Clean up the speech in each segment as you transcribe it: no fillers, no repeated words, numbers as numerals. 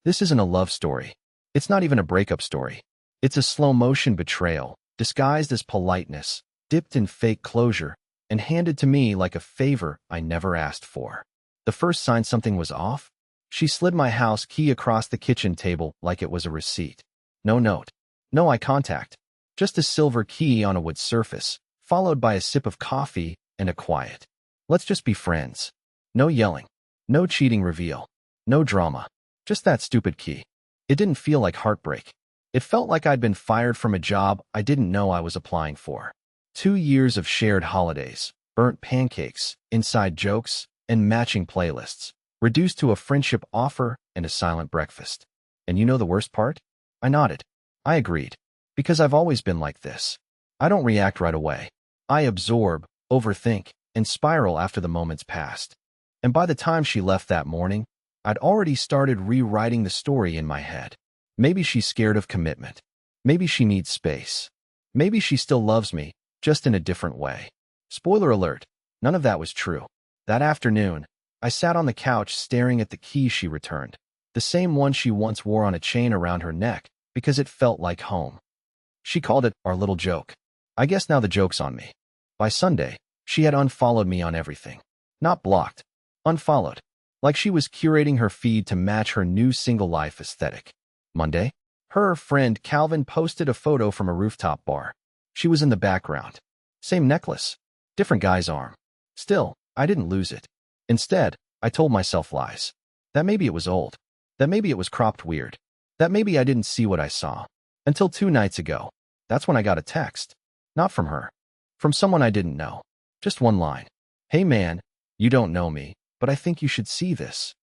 This isn't a love story. It's not even a breakup story. It's a slow-motion betrayal, disguised as politeness, dipped in fake closure, and handed to me like a favor I never asked for. The first sign something was off? She slid my house key across the kitchen table like it was a receipt. No note. No eye contact. Just a silver key on a wood surface, followed by a sip of coffee and a quiet. Let's just be friends. No yelling. No cheating reveal. No drama. Just that stupid key. It didn't feel like heartbreak. It felt like I'd been fired from a job I didn't know I was applying for. 2 years of shared holidays, burnt pancakes, inside jokes, and matching playlists, reduced to a friendship offer and a silent breakfast. And you know the worst part? I nodded. I agreed. Because I've always been like this. I don't react right away. I absorb, overthink, and spiral after the moment's passed. And by the time she left that morning, I'd already started rewriting the story in my head. Maybe she's scared of commitment. Maybe she needs space. Maybe she still loves me, just in a different way. Spoiler alert, none of that was true. That afternoon, I sat on the couch staring at the key she returned, the same one she once wore on a chain around her neck, because it felt like home. She called it our little joke. I guess now the joke's on me. By Sunday, she had unfollowed me on everything. Not blocked. Unfollowed. Like she was curating her feed to match her new single life aesthetic. Monday, her friend Calvin posted a photo from a rooftop bar. She was in the background. Same necklace. Different guy's arm. Still, I didn't lose it. Instead, I told myself lies. That maybe it was old. That maybe it was cropped weird. That maybe I didn't see what I saw. Until 2 nights ago. That's when I got a text. Not from her. From someone I didn't know. Just one line. Hey man, you don't know me, but I think you should see this.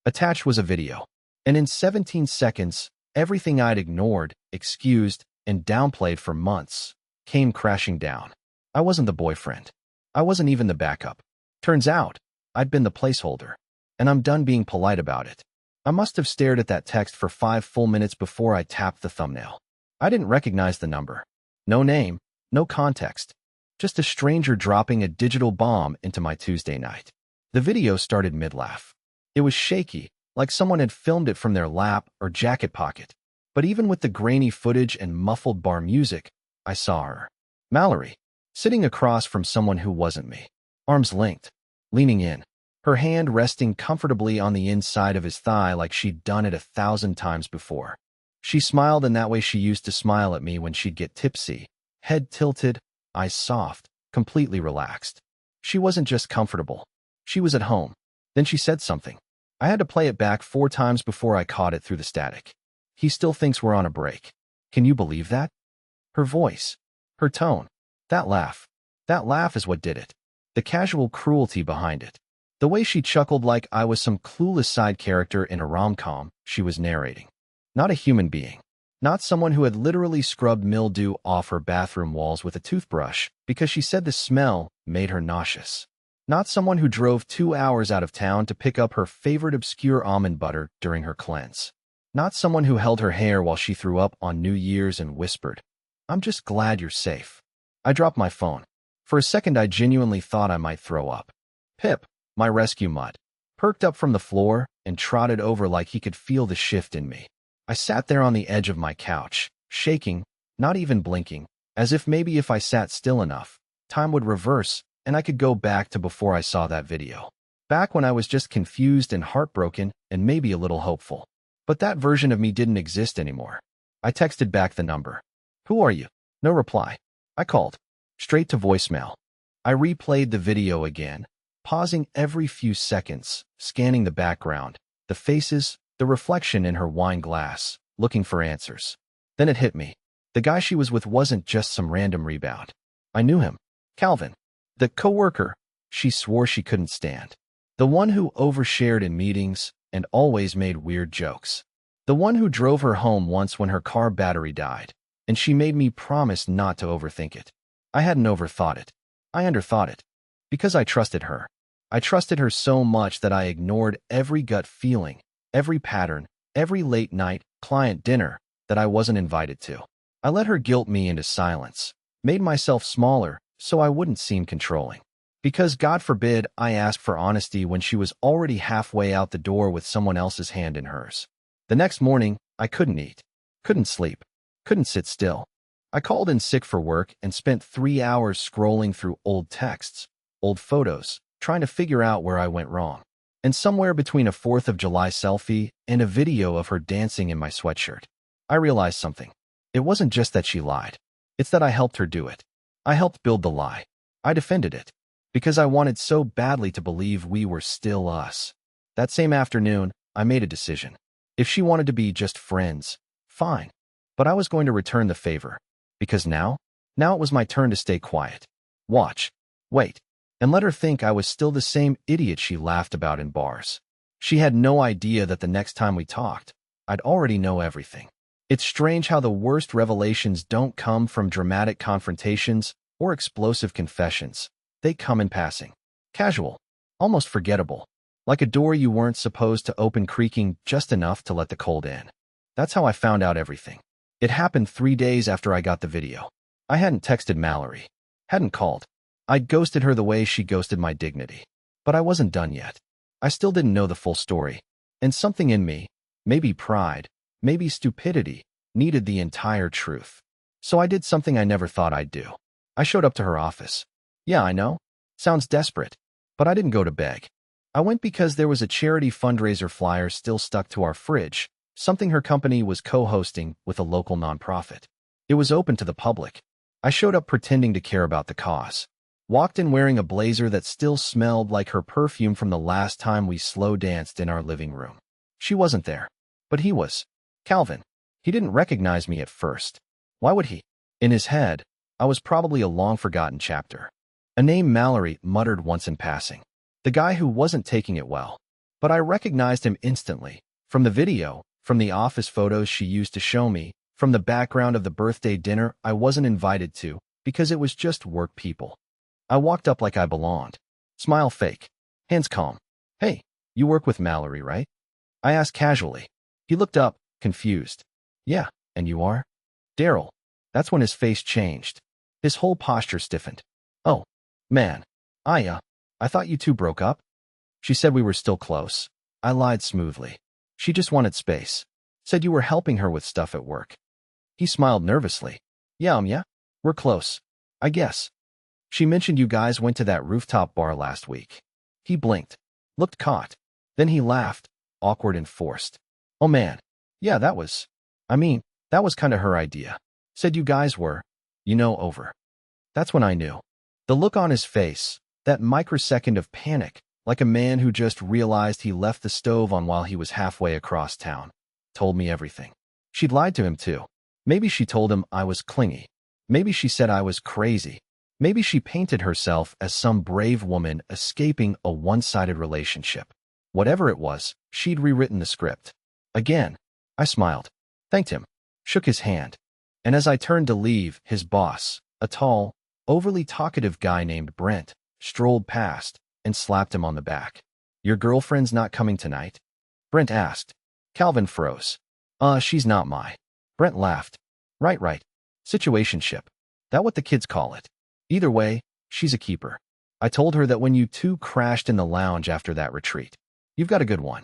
Attached was a video. And in 17 seconds, everything I'd ignored, excused, and downplayed for months came crashing down. I wasn't the boyfriend. I wasn't even the backup. Turns out, I'd been the placeholder. And I'm done being polite about it. I must have stared at that text for 5 full minutes before I tapped the thumbnail. I didn't recognize the number. No name, no context. Just a stranger dropping a digital bomb into my Tuesday night. The video started mid-laugh. It was shaky, like someone had filmed it from their lap or jacket pocket. But even with the grainy footage and muffled bar music, I saw her. Mallory, sitting across from someone who wasn't me. Arms linked, leaning in. Her hand resting comfortably on the inside of his thigh like she'd done it 1,000 times before. She smiled in that way she used to smile at me when she'd get tipsy. Head tilted, eyes soft, completely relaxed. She wasn't just comfortable. She was at home. Then she said something. I had to play it back 4 times before I caught it through the static. He still thinks we're on a break. Can you believe that? Her voice. Her tone. That laugh. That laugh is what did it. The casual cruelty behind it. The way she chuckled like I was some clueless side character in a rom-com she was narrating. Not a human being. Not someone who had literally scrubbed mildew off her bathroom walls with a toothbrush because she said the smell made her nauseous. Not someone who drove 2 hours out of town to pick up her favorite obscure almond butter during her cleanse. Not someone who held her hair while she threw up on New Year's and whispered, "I'm just glad you're safe." I dropped my phone. For a second I genuinely thought I might throw up. Pip, my rescue mutt, perked up from the floor and trotted over like he could feel the shift in me. I sat there on the edge of my couch, shaking, not even blinking, as if maybe if I sat still enough, time would reverse and I could go back to before I saw that video. Back when I was just confused and heartbroken and maybe a little hopeful. But that version of me didn't exist anymore. I texted back the number. Who are you? No reply. I called. Straight to voicemail. I replayed the video again, pausing every few seconds, scanning the background, the faces, the reflection in her wine glass, looking for answers. Then it hit me. The guy she was with wasn't just some random rebound. I knew him. Calvin. The coworker she swore she couldn't stand. The one who overshared in meetings and always made weird jokes. The one who drove her home once when her car battery died, and she made me promise not to overthink it. I hadn't overthought it. I underthought it. Because I trusted her. I trusted her so much that I ignored every gut feeling, every pattern, every late night client dinner that I wasn't invited to. I let her guilt me into silence, made myself smaller so I wouldn't seem controlling. Because God forbid I asked for honesty when she was already halfway out the door with someone else's hand in hers. The next morning, I couldn't eat, couldn't sleep, couldn't sit still. I called in sick for work and spent 3 hours scrolling through old texts, old photos, trying to figure out where I went wrong. And somewhere between a 4th of July selfie and a video of her dancing in my sweatshirt, I realized something. It wasn't just that she lied. It's that I helped her do it. I helped build the lie. I defended it. Because I wanted so badly to believe we were still us. That same afternoon, I made a decision. If she wanted to be just friends, fine. But I was going to return the favor. Because now it was my turn to stay quiet. Watch. Wait. And let her think I was still the same idiot she laughed about in bars. She had no idea that the next time we talked, I'd already know everything. It's strange how the worst revelations don't come from dramatic confrontations or explosive confessions. They come in passing. Casual. Almost forgettable. Like a door you weren't supposed to open creaking just enough to let the cold in. That's how I found out everything. It happened 3 days after I got the video. I hadn't texted Mallory. Hadn't called. I'd ghosted her the way she ghosted my dignity. But I wasn't done yet. I still didn't know the full story. And something in me, maybe pride, maybe stupidity, needed the entire truth. So I did something I never thought I'd do. I showed up to her office. Yeah, I know. Sounds desperate. But I didn't go to beg. I went because there was a charity fundraiser flyer still stuck to our fridge, something her company was co-hosting with a local nonprofit. It was open to the public. I showed up pretending to care about the cause. Walked in wearing a blazer that still smelled like her perfume from the last time we slow danced in our living room. She wasn't there. But he was. Calvin. He didn't recognize me at first. Why would he? In his head, I was probably a long-forgotten chapter. A name Mallory muttered once in passing. The guy who wasn't taking it well. But I recognized him instantly. From the video, from the office photos she used to show me, from the background of the birthday dinner I wasn't invited to, because it was just work people. I walked up like I belonged. Smile fake. Hands calm. Hey, you work with Mallory, right? I asked casually. He looked up, confused. Yeah, and you are? Darryl. That's when his face changed. His whole posture stiffened. Oh, man. I thought you two broke up? She said we were still close. I lied smoothly. She just wanted space. Said you were helping her with stuff at work. He smiled nervously. Yeah, we're close. I guess. She mentioned you guys went to that rooftop bar last week. He blinked. Looked caught. Then he laughed, awkward and forced. Oh man. Yeah, that was kind of her idea. Said you guys were, over. That's when I knew. The look on his face, that microsecond of panic, like a man who just realized he left the stove on while he was halfway across town, told me everything. She'd lied to him too. Maybe she told him I was clingy. Maybe she said I was crazy. Maybe she painted herself as some brave woman escaping a one-sided relationship. Whatever it was, she'd rewritten the script. Again, I smiled, thanked him, shook his hand. And as I turned to leave, his boss, a tall, overly talkative guy named Brent, strolled past and slapped him on the back. Your girlfriend's not coming tonight? Brent asked. Calvin froze. She's not my. Brent laughed. Right. Situationship. That what the kids call it. Either way, she's a keeper. I told her that when you two crashed in the lounge after that retreat, you've got a good one.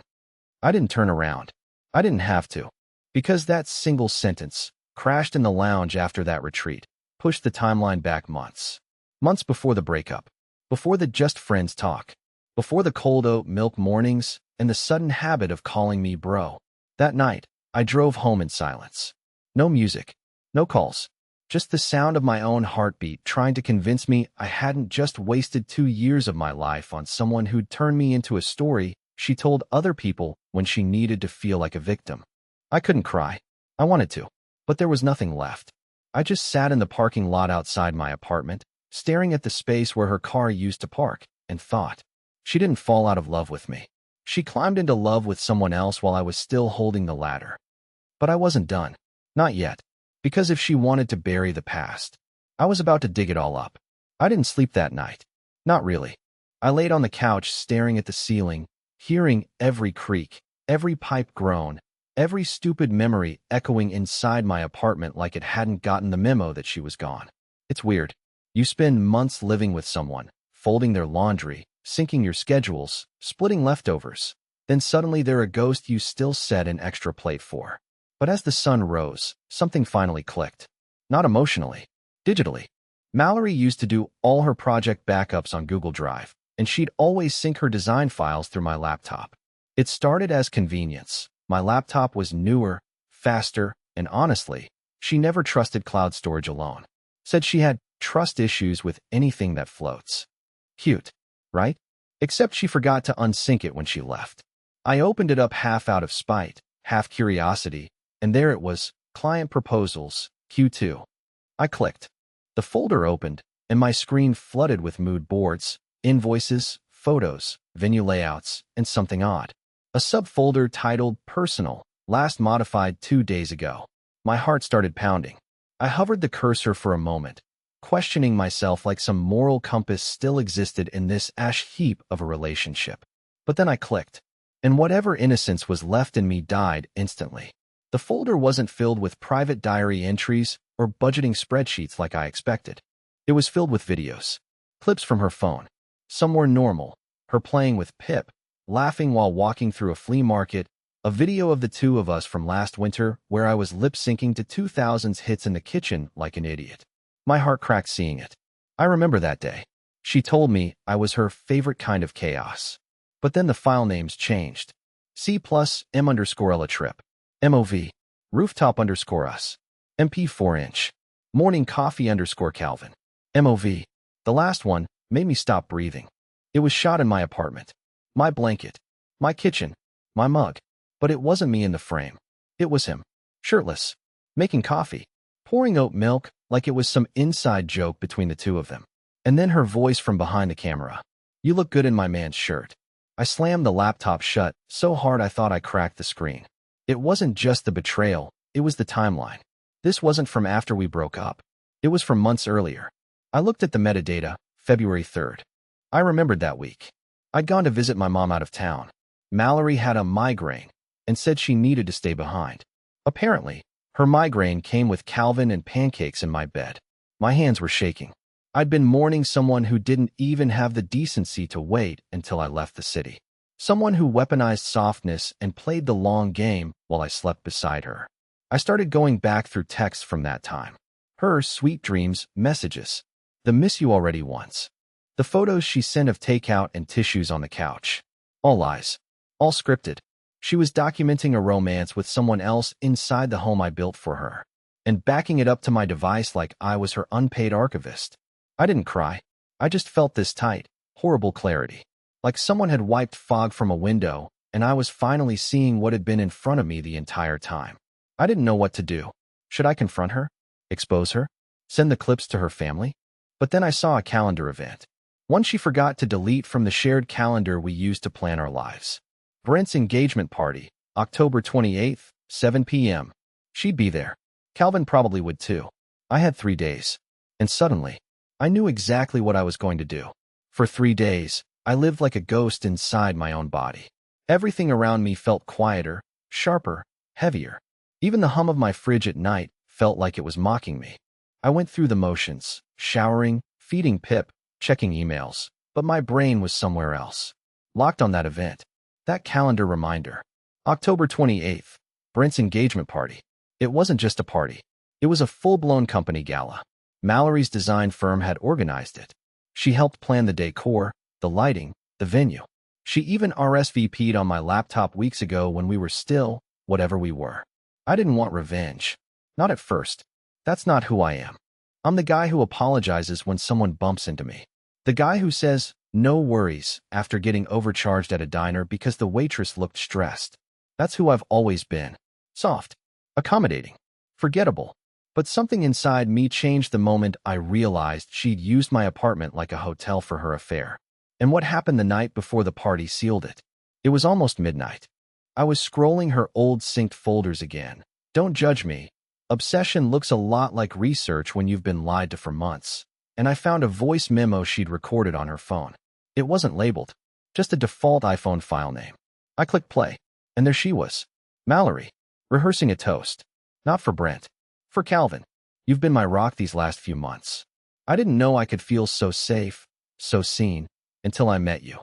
I didn't turn around. I didn't have to. Because that single sentence, crashed in the lounge after that retreat, pushed the timeline back months. Months before the breakup. Before the just friends talk. Before the cold oat milk mornings and the sudden habit of calling me bro. That night, I drove home in silence. No music. No calls. Just the sound of my own heartbeat trying to convince me I hadn't just wasted 2 years of my life on someone who'd turned me into a story she told other people when she needed to feel like a victim. I couldn't cry. I wanted to. But there was nothing left. I just sat in the parking lot outside my apartment, staring at the space where her car used to park, and thought. She didn't fall out of love with me. She climbed into love with someone else while I was still holding the ladder. But I wasn't done. Not yet. Because if she wanted to bury the past, I was about to dig it all up. I didn't sleep that night. Not really. I laid on the couch staring at the ceiling, hearing every creak, every pipe groan, every stupid memory echoing inside my apartment like it hadn't gotten the memo that she was gone. It's weird. You spend months living with someone, folding their laundry, syncing your schedules, splitting leftovers. Then suddenly they're a ghost you still set an extra plate for. But as the sun rose, something finally clicked. Not emotionally, digitally. Mallory used to do all her project backups on Google Drive, and she'd always sync her design files through my laptop. It started as convenience. My laptop was newer, faster, and honestly, she never trusted cloud storage alone. Said she had trust issues with anything that floats. Cute, right? Except she forgot to unsync it when she left. I opened it up half out of spite, half curiosity, and there it was, Client Proposals, Q2. I clicked. The folder opened, and my screen flooded with mood boards, invoices, photos, venue layouts, and something odd. A subfolder titled Personal, last modified 2 days ago. My heart started pounding. I hovered the cursor for a moment, questioning myself like some moral compass still existed in this ash heap of a relationship. But then I clicked, and whatever innocence was left in me died instantly. The folder wasn't filled with private diary entries or budgeting spreadsheets like I expected. It was filled with videos, clips from her phone. Some were normal, her playing with Pip, laughing while walking through a flea market, a video of the two of us from last winter where I was lip-syncing to 2000s hits in the kitchen like an idiot. My heart cracked seeing it. I remember that day. She told me I was her favorite kind of chaos. But then the file names changed. C+M_Ella trip. MOV. Rooftop_us. MP4-inch. Morning coffee_Calvin. MOV. The last one made me stop breathing. It was shot in my apartment. My blanket. My kitchen. My mug. But it wasn't me in the frame. It was him. Shirtless. Making coffee. Pouring oat milk like it was some inside joke between the two of them. And then her voice from behind the camera. You look good in my man's shirt. I slammed the laptop shut so hard I thought I cracked the screen. It wasn't just the betrayal, it was the timeline. This wasn't from after we broke up. It was from months earlier. I looked at the metadata, February 3rd. I remembered that week. I'd gone to visit my mom out of town. Mallory had a migraine and said she needed to stay behind. Apparently, her migraine came with Calvin and pancakes in my bed. My hands were shaking. I'd been mourning someone who didn't even have the decency to wait until I left the city. Someone who weaponized softness and played the long game while I slept beside her. I started going back through texts from that time. Her sweet dreams messages. The miss you already once. The photos she sent of takeout and tissues on the couch. All lies. All scripted. She was documenting a romance with someone else inside the home I built for her, and backing it up to my device like I was her unpaid archivist. I didn't cry. I just felt this tight, horrible clarity. Like someone had wiped fog from a window, and I was finally seeing what had been in front of me the entire time. I didn't know what to do. Should I confront her? Expose her? Send the clips to her family? But then I saw a calendar event. One she forgot to delete from the shared calendar we used to plan our lives. Brent's engagement party, October 28th, 7 p.m. She'd be there. Calvin probably would too. I had 3 days. And suddenly, I knew exactly what I was going to do. For 3 days, I lived like a ghost inside my own body. Everything around me felt quieter, sharper, heavier. Even the hum of my fridge at night felt like it was mocking me. I went through the motions, showering, feeding Pip, checking emails, but my brain was somewhere else. Locked on that event. That calendar reminder. October 28th, Brent's engagement party. It wasn't just a party. It was a full-blown company gala. Mallory's design firm had organized it. She helped plan the decor, the lighting, the venue. She even RSVP'd on my laptop weeks ago when we were still whatever we were. I didn't want revenge. Not at first. That's not who I am. I'm the guy who apologizes when someone bumps into me. The guy who says, no worries, after getting overcharged at a diner because the waitress looked stressed. That's who I've always been. Soft. Accommodating. Forgettable. But something inside me changed the moment I realized she'd used my apartment like a hotel for her affair. And what happened the night before the party sealed it? It was almost midnight. I was scrolling her old synced folders again. Don't judge me. Obsession looks a lot like research when you've been lied to for months. And I found a voice memo she'd recorded on her phone. It wasn't labeled, just a default iPhone file name. I clicked play, and there she was. Mallory, rehearsing a toast. Not for Brent. For Calvin. You've been my rock these last few months. I didn't know I could feel so safe, so seen, until I met you.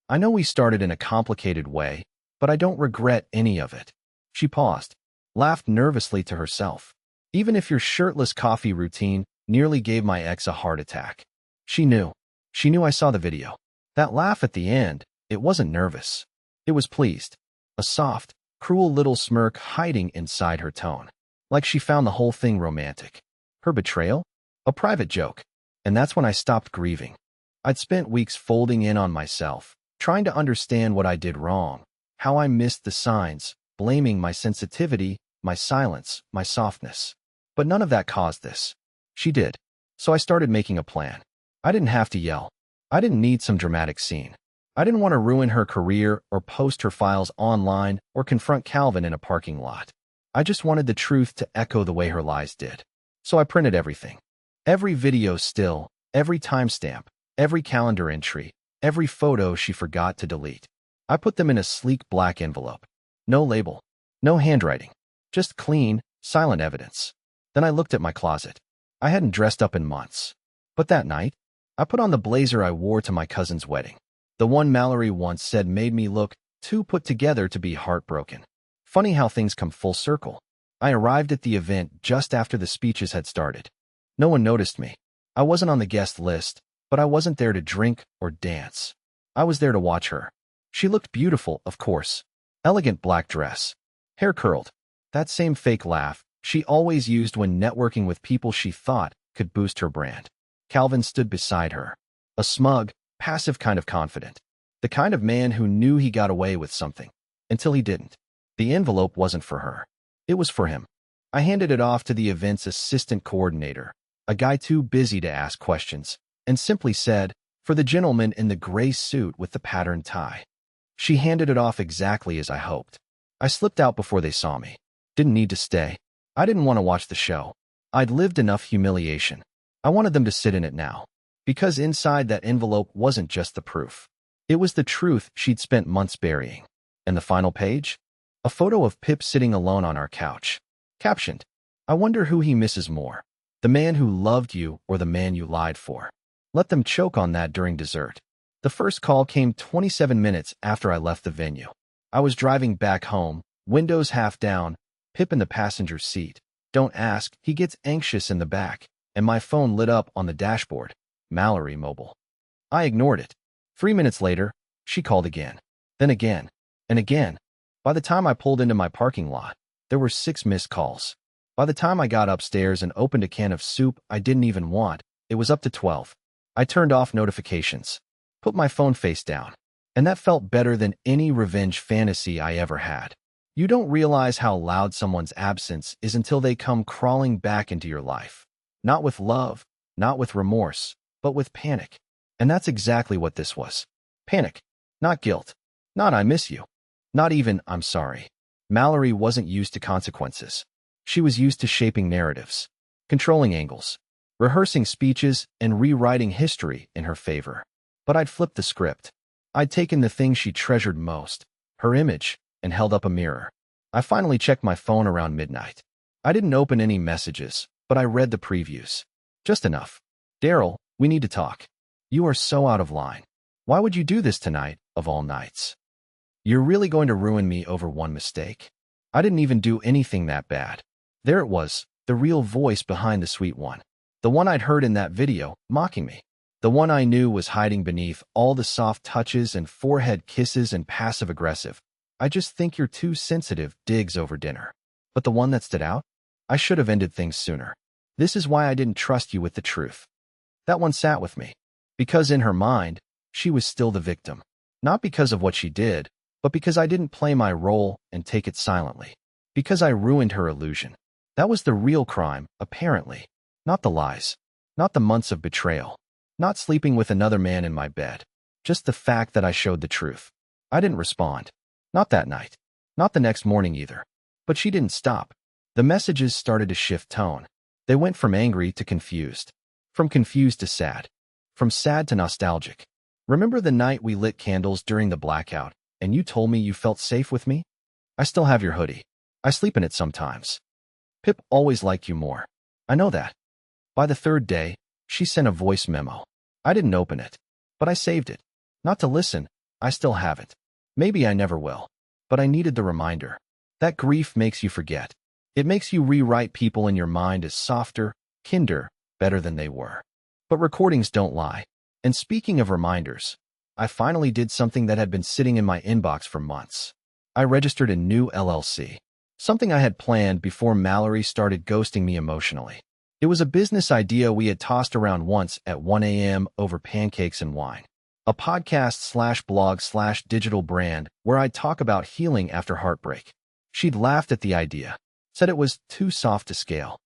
I know we started in a complicated way, but I don't regret any of it. She paused, laughed nervously to herself. Even if your shirtless coffee routine nearly gave my ex a heart attack. She knew. She knew I saw the video. That laugh at the end, it wasn't nervous. It was pleased. A soft, cruel little smirk hiding inside her tone. Like she found the whole thing romantic. Her betrayal? A private joke. And that's when I stopped grieving. I'd spent weeks folding in on myself, trying to understand what I did wrong, how I missed the signs, blaming my sensitivity, my silence, my softness. But none of that caused this. She did. So I started making a plan. I didn't have to yell. I didn't need some dramatic scene. I didn't want to ruin her career or post her files online or confront Calvin in a parking lot. I just wanted the truth to echo the way her lies did. So I printed everything. Every video still, every timestamp, every calendar entry, every photo she forgot to delete. I put them in a sleek black envelope. No label, no handwriting, just clean, silent evidence. Then I looked at my closet. I hadn't dressed up in months. But that night, I put on the blazer I wore to my cousin's wedding. The one Mallory once said made me look too put together to be heartbroken. Funny how things come full circle. I arrived at the event just after the speeches had started. No one noticed me. I wasn't on the guest list, but I wasn't there to drink or dance. I was there to watch her. She looked beautiful, of course. Elegant black dress. Hair curled. That same fake laugh she always used when networking with people she thought could boost her brand. Calvin stood beside her. A smug, passive kind of confident. The kind of man who knew he got away with something, until he didn't. The envelope wasn't for her. It was for him. I handed it off to the event's assistant coordinator, a guy too busy to ask questions, and simply said, "For the gentleman in the gray suit with the patterned tie." She handed it off exactly as I hoped. I slipped out before they saw me. Didn't need to stay. I didn't want to watch the show. I'd lived enough humiliation. I wanted them to sit in it now. Because inside that envelope wasn't just the proof. It was the truth she'd spent months burying. And the final page? A photo of Pip sitting alone on our couch. Captioned, "I wonder who he misses more. The man who loved you or the man you lied for." Let them choke on that during dessert. The first call came 27 minutes after I left the venue. I was driving back home, windows half down, Pip in the passenger seat. Don't ask, he gets anxious in the back, and my phone lit up on the dashboard. Mallory Mobile. I ignored it. 3 minutes later, she called again. Then again. And again. By the time I pulled into my parking lot, there were 6 missed calls. By the time I got upstairs and opened a can of soup I didn't even want, it was up to 12. I turned off notifications. Put my phone face down. And that felt better than any revenge fantasy I ever had. You don't realize how loud someone's absence is until they come crawling back into your life. Not with love, not with remorse, but with panic. And that's exactly what this was. Panic. Not guilt. Not "I miss you." Not even "I'm sorry." Mallory wasn't used to consequences. She was used to shaping narratives, controlling angles, rehearsing speeches, and rewriting history in her favor. But I'd flipped the script. I'd taken the thing she treasured most, her image, and held up a mirror. I finally checked my phone around midnight. I didn't open any messages, but I read the previews. Just enough. "Darryl, we need to talk. You are so out of line. Why would you do this tonight, of all nights? You're really going to ruin me over one mistake." I didn't even do anything that bad. There it was, the real voice behind the sweet one. The one I'd heard in that video, mocking me. The one I knew was hiding beneath all the soft touches and forehead kisses and passive-aggressive, "I just think you're too sensitive" digs over dinner. But the one that stood out? I should have ended things sooner. "This is why I didn't trust you with the truth." That one sat with me. Because in her mind, she was still the victim. Not because of what she did, but because I didn't play my role and take it silently. Because I ruined her illusion. That was the real crime, apparently. Not the lies. Not the months of betrayal. Not sleeping with another man in my bed. Just the fact that I showed the truth. I didn't respond. Not that night. Not the next morning either. But she didn't stop. The messages started to shift tone. They went from angry to confused. From confused to sad. From sad to nostalgic. "Remember the night we lit candles during the blackout, and you told me you felt safe with me? I still have your hoodie. I sleep in it sometimes. Pip always liked you more. I know that." By the third day, she sent a voice memo. I didn't open it, but I saved it. Not to listen, I still have it. Maybe I never will. but I needed the reminder. That grief makes you forget. It makes you rewrite people in your mind as softer, kinder, better than they were. But recordings don't lie. And speaking of reminders, I finally did something that had been sitting in my inbox for months. I registered a new LLC. Something I had planned before Mallory started ghosting me emotionally. It was a business idea we had tossed around once at 1 a.m. over pancakes and wine. A podcast/blog/digital brand where I'd talk about healing after heartbreak. She'd laughed at the idea, said it was too soft to scale.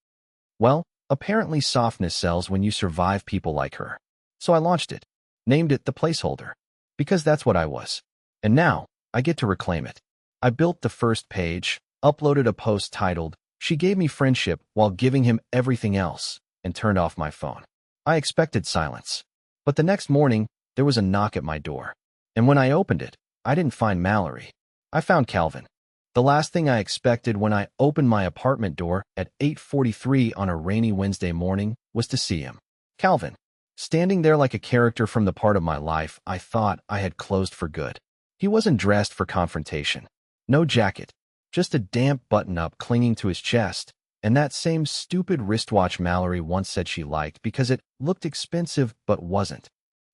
Well, apparently softness sells when you survive people like her. So I launched it, named it The Placeholder, because that's what I was. And now, I get to reclaim it. I built the first page, uploaded a post titled, "She Gave Me Friendship While Giving Him Everything Else," and turned off my phone. I expected silence. But the next morning, there was a knock at my door. And when I opened it, I didn't find Mallory. I found Calvin. The last thing I expected when I opened my apartment door at 8:43 on a rainy Wednesday morning was to see him. Calvin, standing there like a character from the part of my life I thought I had closed for good. He wasn't dressed for confrontation. No jacket, just a damp button-up clinging to his chest, and that same stupid wristwatch Mallory once said she liked because it looked expensive but wasn't.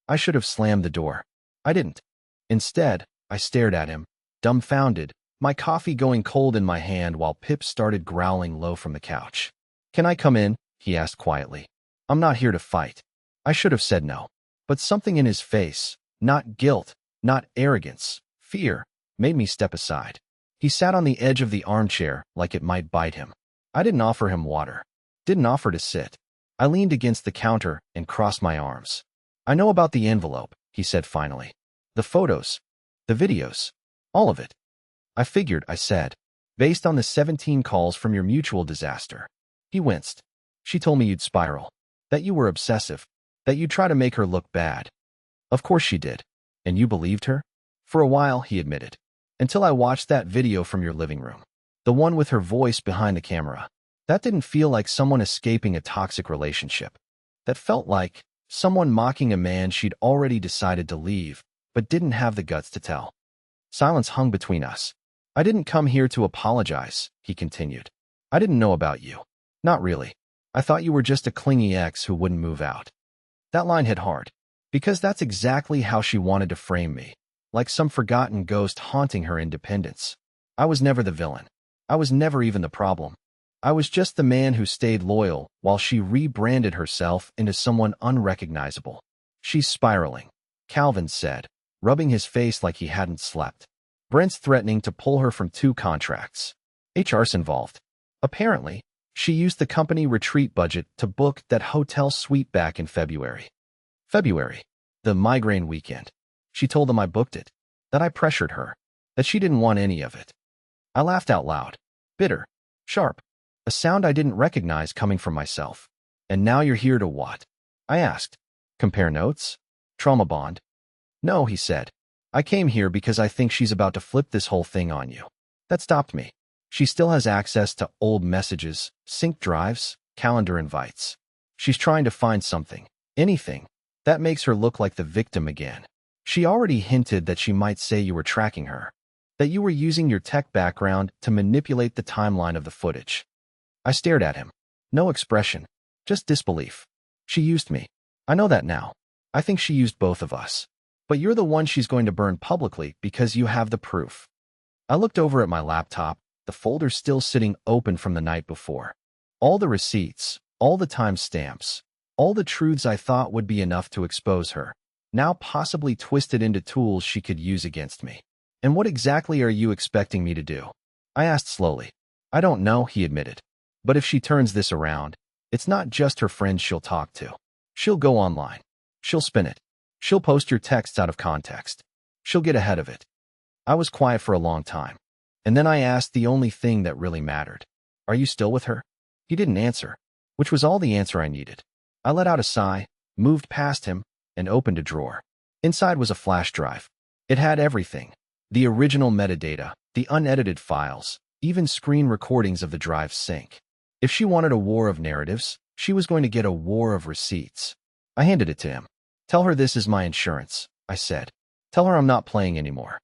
I should have slammed the door. I didn't. Instead, I stared at him, dumbfounded, my coffee going cold in my hand while Pip started growling low from the couch. "Can I come in?" he asked quietly. "I'm not here to fight." I should have said no. But something in his face, not guilt, not arrogance, fear, made me step aside. He sat on the edge of the armchair like it might bite him. I didn't offer him water. Didn't offer to sit. I leaned against the counter and crossed my arms. "I know about the envelope," he said finally. "The photos. The videos. All of it." "I figured," I said, "based on the 17 calls from your mutual disaster." He winced. "She told me you'd spiral. That you were obsessive. That you'd try to make her look bad." "Of course she did. And you believed her?" "For a while," he admitted. "Until I watched that video from your living room. The one with her voice behind the camera. That didn't feel like someone escaping a toxic relationship. That felt like someone mocking a man she'd already decided to leave, but didn't have the guts to tell." Silence hung between us. "I didn't come here to apologize," he continued. "I didn't know about you. Not really. I thought you were just a clingy ex who wouldn't move out." That line hit hard, because that's exactly how she wanted to frame me, like some forgotten ghost haunting her independence. I was never the villain. I was never even the problem. I was just the man who stayed loyal while she rebranded herself into someone unrecognizable. "She's spiraling," Calvin said, rubbing his face like he hadn't slept. "Brent's threatening to pull her from 2 contracts. HR's involved. Apparently, she used the company retreat budget to book that hotel suite back in February. February, the migraine weekend. She told them I booked it, that I pressured her, that she didn't want any of it." I laughed out loud, bitter, sharp, a sound I didn't recognize coming from myself. "And now you're here to what?" I asked. "Compare notes? Trauma bond?" "No," he said. "I came here because I think she's about to flip this whole thing on you." That stopped me. She still has access to old messages, sync drives, calendar invites. She's trying to find something, anything, that makes her look like the victim again. She already hinted that she might say you were tracking her, that you were using your tech background to manipulate the timeline of the footage. I stared at him. No expression, just disbelief. "She used me. I know that now. I think she used both of us. But you're the one she's going to burn publicly because you have the proof." I looked over at my laptop, the folder still sitting open from the night before. All the receipts, all the timestamps, all the truths I thought would be enough to expose her, now possibly twisted into tools she could use against me. "And what exactly are you expecting me to do?" I asked slowly. "I don't know," he admitted. "But if she turns this around, it's not just her friends she'll talk to. She'll go online. She'll spin it. She'll post your texts out of context. She'll get ahead of it." I was quiet for a long time. And then I asked the only thing that really mattered. "Are you still with her?" He didn't answer, which was all the answer I needed. I let out a sigh, moved past him, and opened a drawer. Inside was a flash drive. It had everything. The original metadata, the unedited files, even screen recordings of the drive's sync. If she wanted a war of narratives, she was going to get a war of receipts. I handed it to him. "Tell her this is my insurance," I said. "Tell her I'm not playing anymore."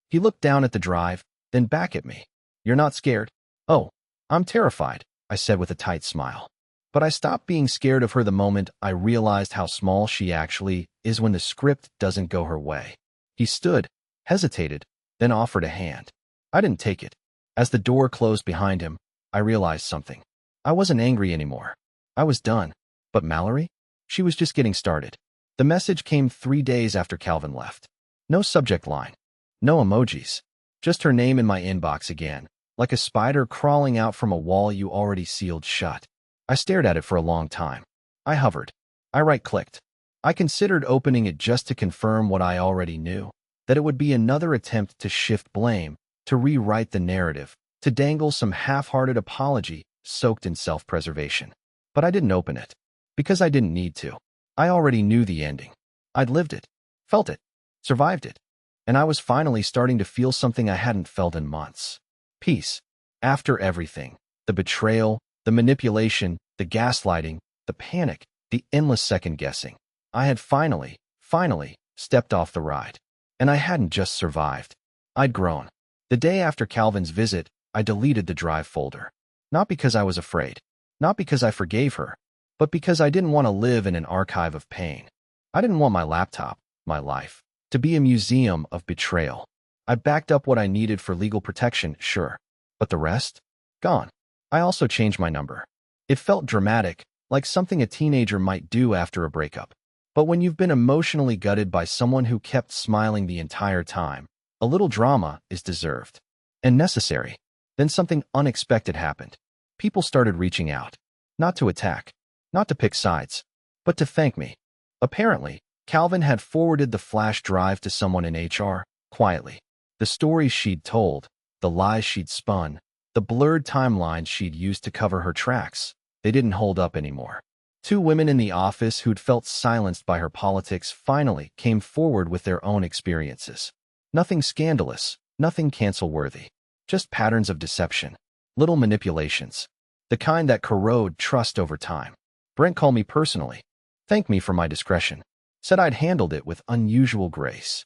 He looked down at the drive, then back at me. You're not scared? Oh, I'm terrified, I said with a tight smile. But I stopped being scared of her the moment I realized how small she actually is when the script doesn't go her way. He stood, hesitated, then offered a hand. I didn't take it. As the door closed behind him, I realized something. I wasn't angry anymore. I was done. But Mallory? She was just getting started. The message came 3 days after Calvin left. No subject line. No emojis. Just her name in my inbox again, like a spider crawling out from a wall you already sealed shut. I stared at it for a long time. I hovered. I right-clicked. I considered opening it just to confirm what I already knew, that it would be another attempt to shift blame, to rewrite the narrative, to dangle some half-hearted apology soaked in self-preservation. But I didn't open it. Because I didn't need to. I already knew the ending. I'd lived it, felt it, survived it. And I was finally starting to feel something I hadn't felt in months. Peace. After everything. The betrayal, the manipulation, the gaslighting, the panic, the endless second-guessing. I had finally stepped off the ride. And I hadn't just survived. I'd grown. The day after Calvin's visit, I deleted the Drive folder. Not because I was afraid. Not because I forgave her. But because I didn't want to live in an archive of pain. I didn't want my laptop, my life, to be a museum of betrayal. I backed up what I needed for legal protection, sure. But the rest? Gone. I also changed my number. It felt dramatic, like something a teenager might do after a breakup. But when you've been emotionally gutted by someone who kept smiling the entire time, a little drama is deserved. And necessary. Then something unexpected happened. People started reaching out. Not to attack. Not to pick sides. But to thank me. Apparently, Calvin had forwarded the flash drive to someone in HR, quietly. The stories she'd told, the lies she'd spun, the blurred timelines she'd used to cover her tracks, they didn't hold up anymore. 2 women in the office who'd felt silenced by her politics finally came forward with their own experiences. Nothing scandalous, nothing cancel-worthy. Just patterns of deception. Little manipulations. The kind that corrode trust over time. Brent called me personally. Thanked me for my discretion. Said I'd handled it with unusual grace.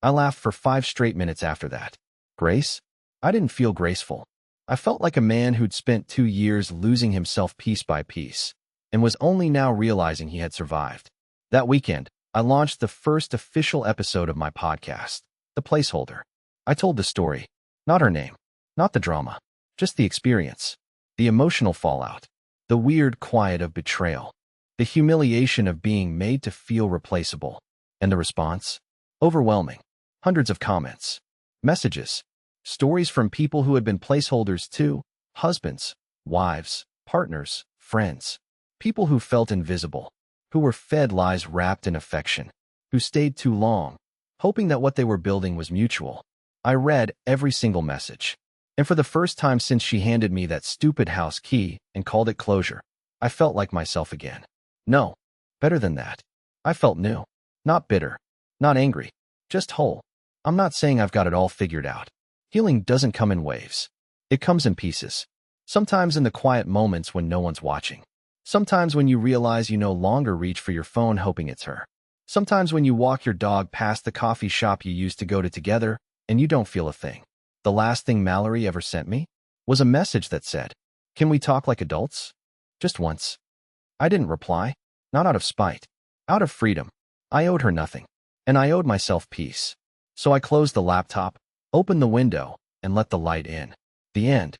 I laughed for 5 straight minutes after that. Grace? I didn't feel graceful. I felt like a man who'd spent 2 years losing himself piece by piece, and was only now realizing he had survived. That weekend, I launched the first official episode of my podcast, The Placeholder. I told the story, not her name, not the drama, just the experience, the emotional fallout, the weird quiet of betrayal, the humiliation of being made to feel replaceable. And the response? Overwhelming. Hundreds of comments, messages, stories from people who had been placeholders too, husbands, wives, partners, friends, people who felt invisible, who were fed lies wrapped in affection, who stayed too long, hoping that what they were building was mutual. I read every single message. And for the first time since she handed me that stupid house key and called it closure, I felt like myself again. No, better than that. I felt new. Not bitter. Not angry. Just whole. I'm not saying I've got it all figured out. Healing doesn't come in waves. It comes in pieces. Sometimes in the quiet moments when no one's watching. Sometimes when you realize you no longer reach for your phone hoping it's her. Sometimes when you walk your dog past the coffee shop you used to go to together and you don't feel a thing. The last thing Mallory ever sent me was a message that said, "Can we talk like adults? Just once." I didn't reply. Not out of spite. Out of freedom. I owed her nothing. And I owed myself peace. So I closed the laptop, opened the window, and let the light in. The end.